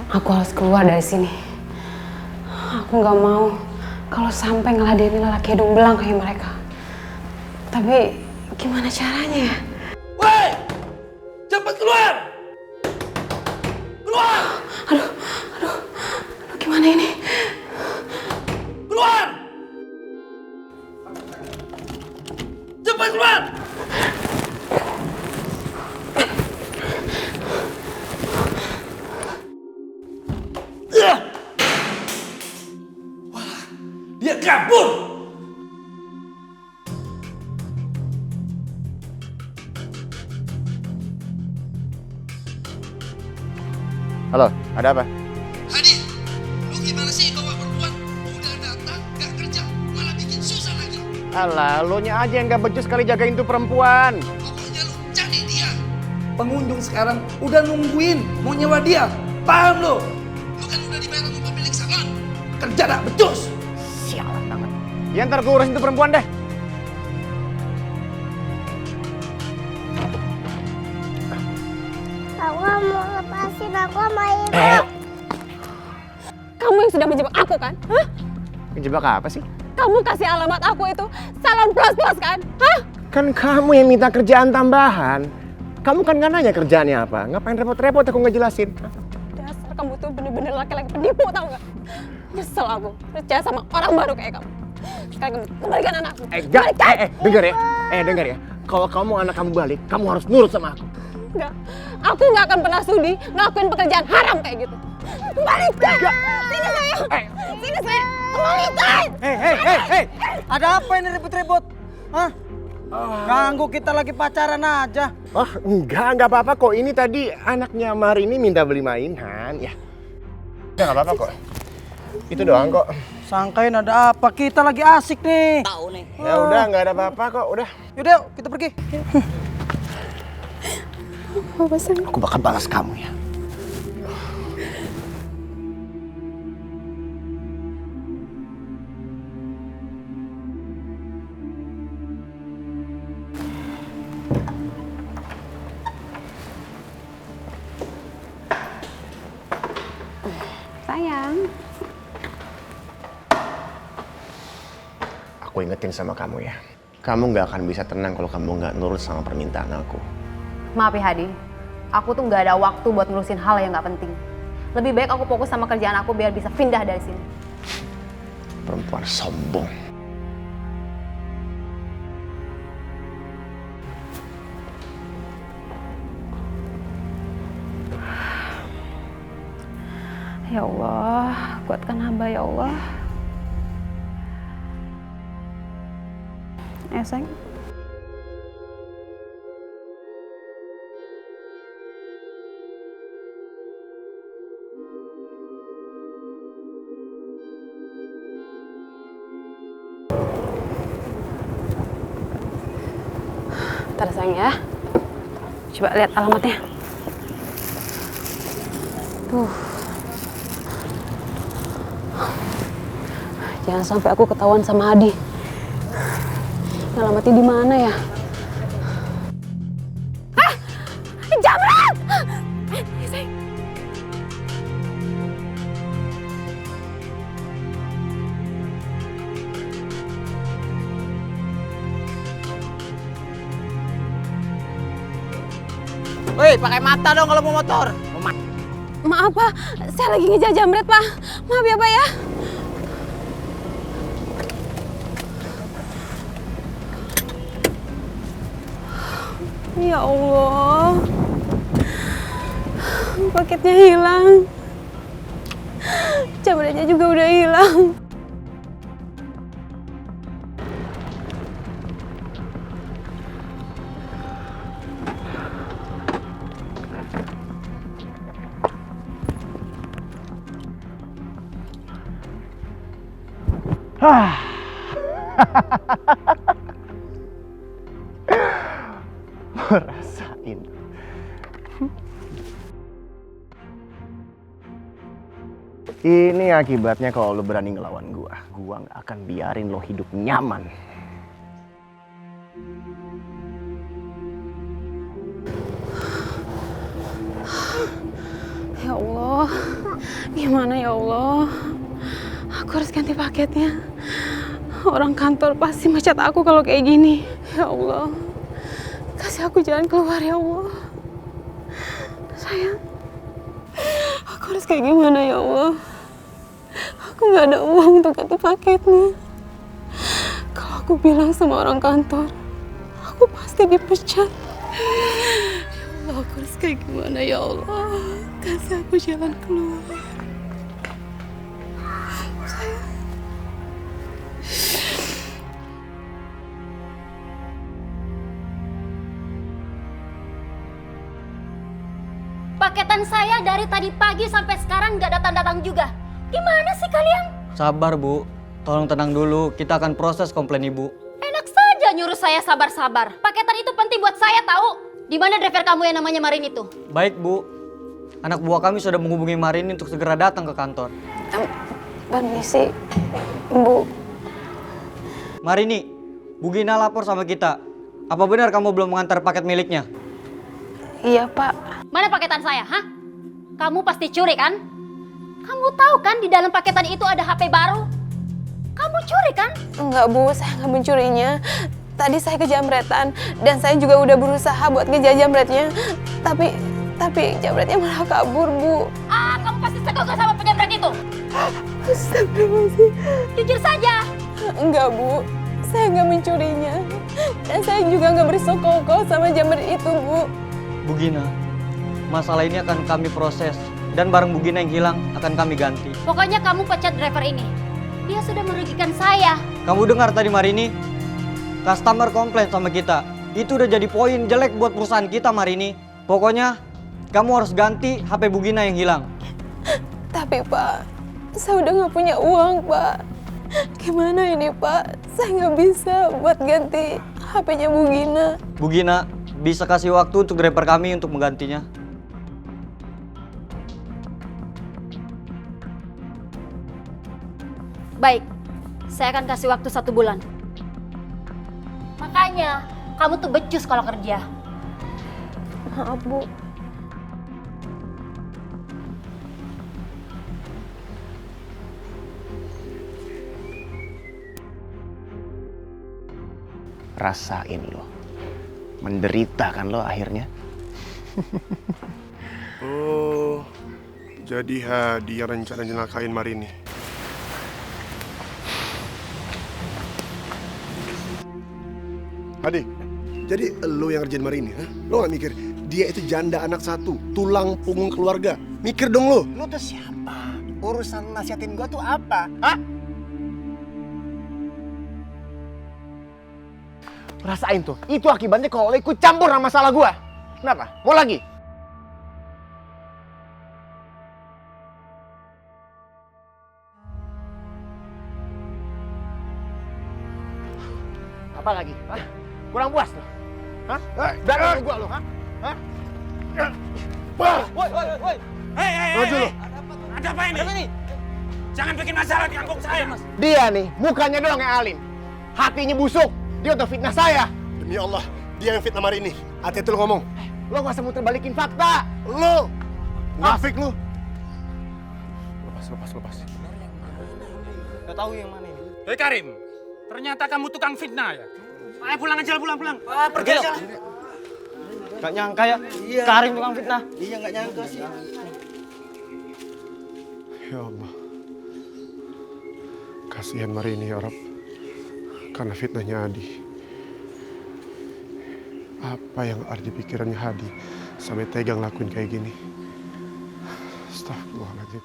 Aku harus keluar dari sini. Aku nggak mau kalau sampai ngeladenin lelaki hidung belang kayak mereka. Tapi gimana caranya ya? Woi! Cepat keluar! Keluar! Aduh, gimana ini? Keluar! Cepat keluar! Wah, dia kabur! Halo, ada apa? Hadi, lu gimana sih bawa perempuan? Udah datang, gak kerja, malah bikin susah lagi. Alah, lo nya aja yang gak becus kali jagain tuh perempuan. Pokoknya lu cari dia. Pengunjung sekarang udah nungguin mau nyewa dia. Paham lo? Lu kan udah dibayar sama pemilik salon. Kerja dah becus. Sialan banget. Ya ntar gue urusin tuh perempuan deh. Aku gak mau lepasin, aku sama ibu. Kamu yang sudah menjebak aku kan? Hah? Kejebak apa sih? Kamu kasih alamat aku itu salon plus kan? Hah? Kan kamu yang minta kerjaan tambahan. Kamu kan gak nanya kerjaannya apa. Ngapain repot-repot aku ngejelasin? Dasar kamu tuh bener-bener laki-laki penipu, tau gak? Nyesel aku percaya sama orang baru kayak kamu. Sekarang kamu kembalikan anakku. Denger ya. Denger ya. Kalau kamu anak kamu balik, kamu harus nurut sama aku. Enggak, aku nggak akan pernah sudi ngelakuin pekerjaan haram kayak gitu. Kembalikan! Sini saya! Sini saya! Kembalikan! Hei, ada apa ini ribut-ribut? Hah? Ganggu kita lagi pacaran aja. Oh, enggak apa-apa kok. Ini tadi anaknya Mari ini minta beli mainan, ya. Udah nggak apa-apa kok. Itu doang kok. Sangkain ada apa? Kita lagi asik nih. Tahu nih. Ya udah, nggak ada apa-apa kok. Udah. Yaudah, yuk, kita pergi. Aku bakal balas kamu ya. Sayang. Aku ingetin sama kamu ya. Kamu nggak akan bisa tenang kalau kamu nggak nurut sama permintaan aku. Maaf ya Hadi, aku tuh nggak ada waktu buat ngurusin hal yang nggak penting. Lebih baik aku fokus sama kerjaan aku biar bisa pindah dari sini. Perempuan sombong. Ya Allah, kuatkan hamba ya Allah. Sayang. Ntar sayang ya. Coba lihat alamatnya. Jangan sampai aku ketahuan sama Adi. Alamatnya di mana ya? Ah! Jamret! Sayang. Woi, pakai mata dong kalau mau motor. Maaf Pak, saya lagi ngejar Jamret Pak. Maaf ya Pak ya. Ya Allah, paketnya hilang, Jamretnya juga udah hilang. Rasain. Ini akibatnya kalau lo berani ngelawan gua. Gua nggak akan biarin lo hidup nyaman. Ya Allah, Gimana ya Allah? Aku harus ganti paketnya. Orang kantor pasti mecat aku kalau kayak gini. Ya Allah, kasih aku jalan keluar ya Allah. Sayang, aku harus kayak gimana ya Allah? Aku nggak ada uang untuk ganti paketnya. Kalau aku bilang sama orang kantor, aku pasti dipecat. Ya Allah, aku harus kayak gimana ya Allah? Kasih aku jalan keluar. Paketan saya dari tadi pagi sampai sekarang nggak datang-datang juga. Gimana sih kalian? Sabar Bu, tolong tenang dulu, kita akan proses komplain Ibu. Enak saja nyuruh saya sabar-sabar. Paketan itu penting buat saya tahu. Di mana driver kamu yang namanya Marin itu? Baik Bu, anak buah kami sudah menghubungi Marini untuk segera datang ke kantor. Permisi, Bu. Marini, Bu Gina lapor sama kita. Apa benar kamu belum mengantar paket miliknya? Iya, Pak. Mana paketan saya, hah? Kamu pasti curi kan? Kamu tahu kan di dalam paketan itu ada HP baru? Kamu curi kan? Enggak, Bu. Saya nggak mencurinya. Tadi saya kejamretan dan saya juga udah berusaha buat ngejar jamretnya. Tapi jamretnya malah kabur, Bu. Ah, kamu pasti sekongkol sama penjamret itu. Astagfirullahaladzim. Jujur saja. Enggak, Bu. Saya nggak mencurinya. Dan saya juga nggak bersekongkol sama jamret itu, Bu. Bu Gina, masalah ini akan kami proses dan barang Bu Gina yang hilang akan kami ganti. Pokoknya kamu pecat driver ini. Dia sudah merugikan saya. Kamu dengar tadi Marini? Customer komplain sama kita. Itu udah jadi poin jelek buat perusahaan kita Marini. Pokoknya kamu harus ganti HP Bu Gina yang hilang. Tapi Pak, saya udah nggak punya uang, Pak. Gimana ini, Pak? Saya nggak bisa buat ganti HP-nya Bu Gina. Bu Gina, bisa kasih waktu untuk driver kami untuk menggantinya. Baik, saya akan kasih waktu 1 bulan. Makanya, kamu tuh becus kalau kerja. Maaf, Bu. Rasain lo. Menderita kan lo akhirnya. Oh, jadi Hadi yang rencana nyelakain Marini. Hadi, jadi lo yang ngerjain Marini, ha? Lo gak mikir, dia itu janda anak satu, tulang punggung keluarga. Mikir dong lo. Lo tuh siapa? Urusan nasihatin gua tuh apa? Hah? Rasain tuh, itu akibatnya kalau lo ikut campur sama masalah gua. Kenapa? Mau lagi? Apa lagi? Hah? Kurang puas tuh? Hah? Berani sama gua lo? Hah? Hah? Woi. Maju lo. Ada apa ini? Jangan bikin masalah di kampung saya, Mas. Dia nih, mukanya doang yang alim. Hatinya busuk. Dia udah fitnah saya. Demi Allah, dia yang fitnah Marini. Hati-hati lo ngomong. Lo gak usah muter balikin fakta. Lo, nafik lo. Lepas. Gak tahu yang mana ini. Hei Karim, ternyata kamu tukang fitnah ya? Ayo pulang aja, pulang. Pergi aja. Gak nyangka ya, Karim tukang fitnah. Iya gak nyangka sih. Ya Allah, kasihan Marini ya Rob, karena fitnahnya Hadi. Apa yang ada di pikirannya Hadi sampai tega ngelakuin kayak gini? Astagfirullahaladzim.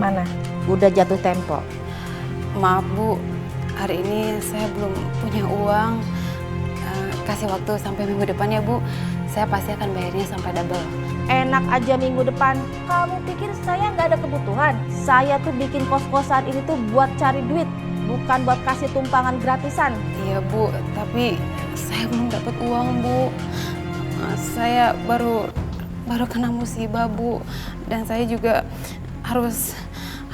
Mana? Udah jatuh tempo. Maaf, Bu. Hari ini saya belum punya uang. Kasih waktu sampai minggu depan ya, Bu. Saya pasti akan bayarnya sampai double. Enak aja minggu depan. Kamu pikir saya nggak ada kebutuhan? Saya tuh bikin kos-kosan ini tuh buat cari duit, bukan buat kasih tumpangan gratisan. Iya, Bu. Tapi saya belum dapat uang, Bu. Saya baru kena musibah, Bu. Dan saya juga harus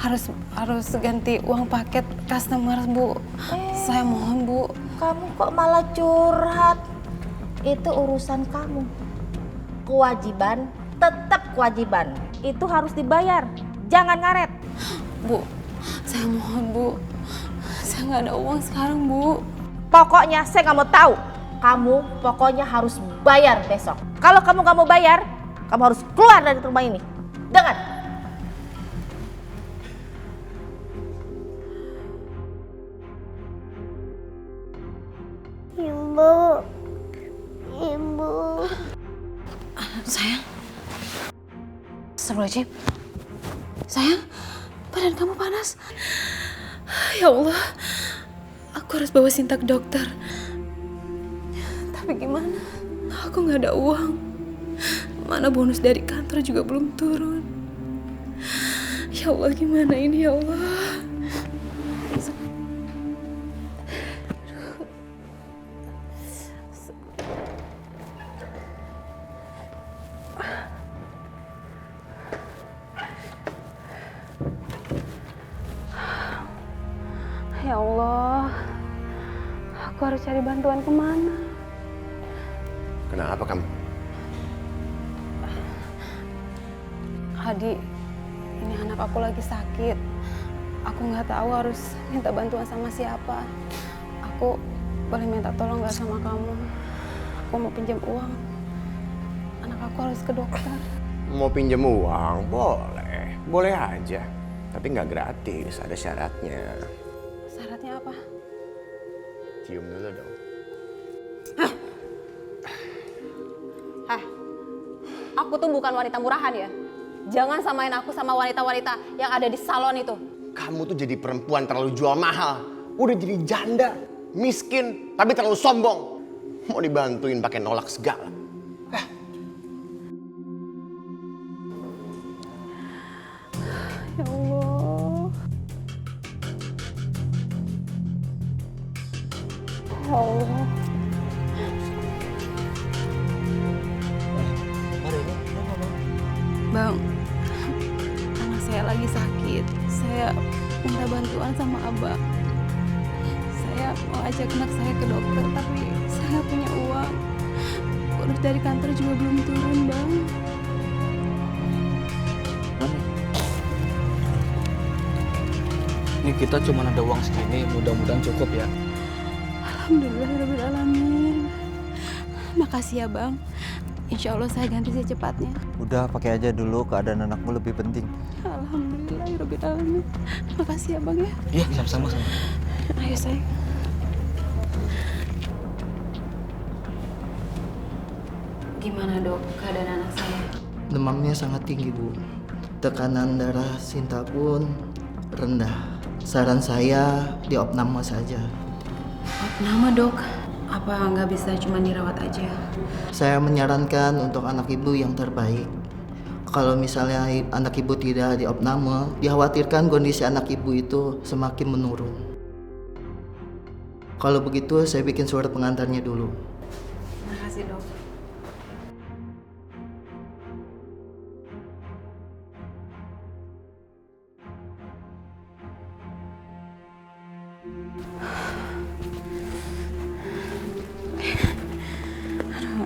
harus ganti uang paket customer, Bu. Saya mohon, Bu. Kamu kok malah curhat? Itu urusan kamu. Kewajiban, tetap kewajiban. Itu harus dibayar. Jangan ngaret. Bu, saya mohon, Bu. Saya nggak ada uang sekarang, Bu. Pokoknya saya nggak mau tahu. Kamu pokoknya harus bayar besok. Kalau kamu nggak mau bayar, kamu harus keluar dari rumah ini. Dengar? Ibu. Sayang. Astagfirullahaladzim. Sayang, badan kamu panas. Ya Allah, aku harus bawa Sinta ke dokter. Tapi gimana? Aku nggak ada uang. Mana bonus dari kantor juga belum turun. Ya Allah, gimana ini ya Allah? Ya Allah, aku harus cari bantuan kemana? Kenapa kamu? Hadi, ini anak aku lagi sakit. Aku nggak tahu harus minta bantuan sama siapa. Aku boleh minta tolong nggak sama kamu? Aku mau pinjam uang. Anak aku harus ke dokter. Mau pinjam uang? Boleh. Boleh aja. Tapi nggak gratis, ada syaratnya. Syaratnya apa? Cium dulu dong. Hah? Aku tuh bukan wanita murahan ya. Jangan samain aku sama wanita-wanita yang ada di salon itu. Kamu tuh jadi perempuan terlalu jual mahal. Udah jadi janda, miskin, tapi terlalu sombong. Mau dibantuin pakai nolak segala. Ya Allah. Ya Allah. Bang, anak saya lagi sakit. Saya minta bantuan sama Abang. Saya mau ajak anak saya ke dokter, tapi saya nggak punya uang. Bonus dari kantor juga belum turun, Bang. Ini kita cuma ada uang segini, mudah-mudahan cukup ya. Alhamdulillahirrahmanirrahim. Makasih ya, Bang. Insya Allah saya ganti secepatnya. Udah pakai aja dulu, keadaan anakmu lebih penting. Alhamdulillahirrahmanirrahim. Makasih ya, Bang ya. Iya, sama-sama. Ayo sayang. Gimana dok keadaan anak saya? Demamnya sangat tinggi, Bu. Tekanan darah Sinta pun rendah. Saran saya diopname saja. Opname dok? Apa nggak bisa cuma dirawat aja? Saya menyarankan untuk anak ibu yang terbaik. Kalau misalnya anak ibu tidak diopname, dikhawatirkan kondisi anak ibu itu semakin menurun. Kalau begitu, saya bikin surat pengantarnya dulu. Makasih dok.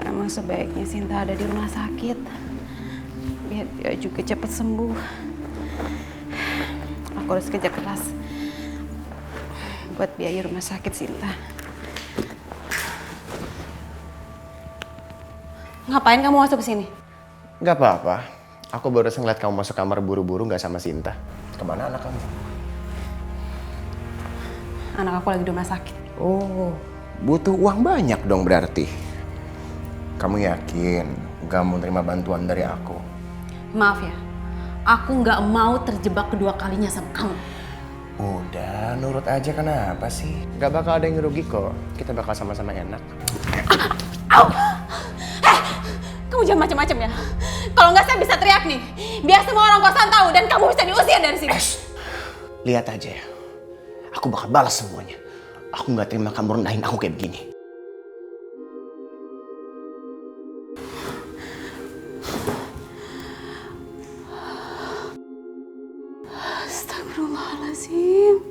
Emang sebaiknya Sinta ada di rumah sakit biar dia juga cepat sembuh. Aku harus kerja keras buat biaya rumah sakit Sinta. Ngapain kamu masuk ke sini? Gak apa-apa. Aku baru ngeliat kamu masuk kamar buru-buru gak sama Sinta. Kemana anak kamu? Anak aku lagi di rumah sakit. Oh, butuh uang banyak dong berarti. Kamu yakin gak mau terima bantuan dari aku? Maaf ya, aku nggak mau terjebak kedua kalinya sama kamu. Udah, nurut aja, kenapa sih? Gak bakal ada yang ngerugi kok. Kita bakal sama-sama enak. Kamu jangan macam-macam ya. Kalau nggak saya bisa teriak nih, biar semua orang kosan tahu dan kamu bisa diusir dari sini. Lihat aja ya, aku bakal balas semuanya. Aku gak terima kamu rendahin aku kayak begini. Astagfirullahaladzim.